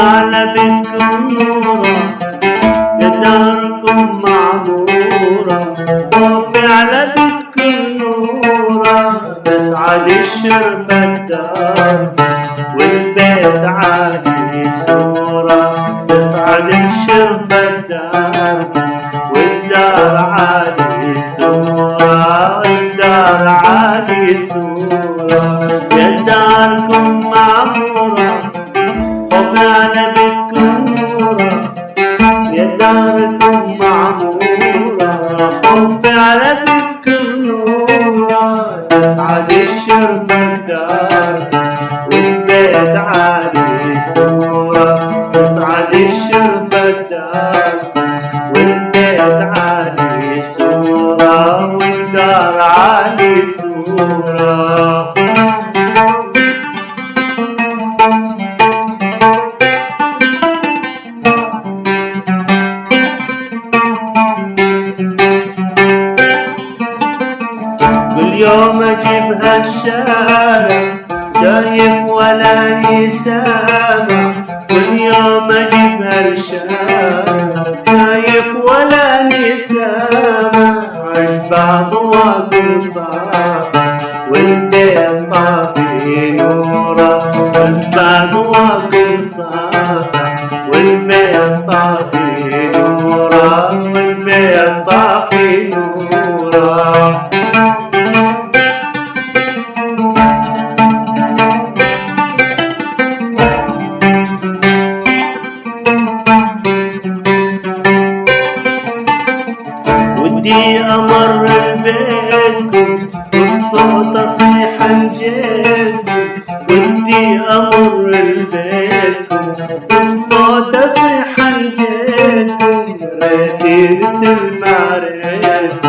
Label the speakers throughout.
Speaker 1: على بيتكم نورا، يا داركم معمورة. خوفي على بيتكم نورا، تسعد الشرفة الدار والبيت عالي سورة. تسعد الشرفة الدار والدار عالي سورة، والدار عالي سورة. يا داركم معمورة، خوفي على بيتكم نورا، يا داركم معمورة. خوفي على بيتكم نورا، تسعد الشرفة الدار والبيت عالي سورة. تسعد الشرفة الدار والبيت عالي سورة، والدار عالي سورة. كل يوم اجيب هالشارع شايف ولا سامع. كل يوم اجيب هالشارع شايف ولا سامع. اشبع ضواكم صار والبيت طافي نوره. اشبع ضواكم صار والبيت طافي نوره، والبيت طافي نوره. ودي امر بينكم وبصوت اصيح نجيكم. ودي امر بينكم وبصوت اصيح نجيكم. ريتي مثل ما ريت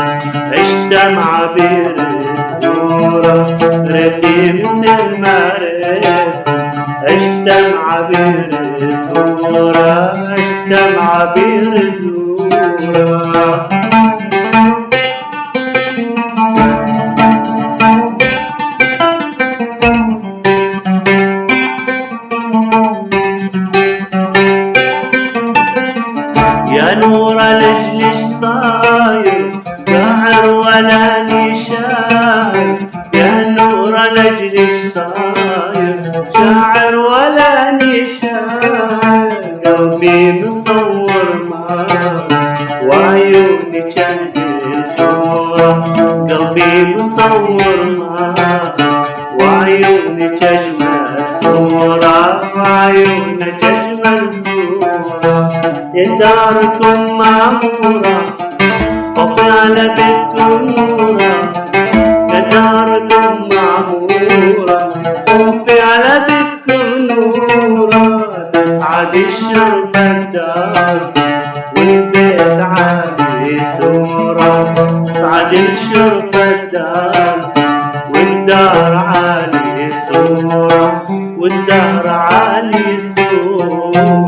Speaker 1: عشت مع عبير الزهورة. ريتي مثل ما ريت عشت مع عبير الزهورة. عشت مع عبير الزهورة. يا نور لجلش صاير شاعر ولا نشاير. يا نور لجلش صاير شاعر ولا نشاير. قلبي مصور معاك وعيوني تشهد صورة. قلبي مصور معاك وعيوني تجمل صورة. وعيوني تجمل صورة. يا داركم معمورة، خوفي على بيتكم نورا. يا داركم معمورة، خوفي على بيتكم نورا. تسعد الشرفة الدار والبيت عالي سورة. تسعد الشرفة الدار والدار عالي سورة، والدار عالي سورة.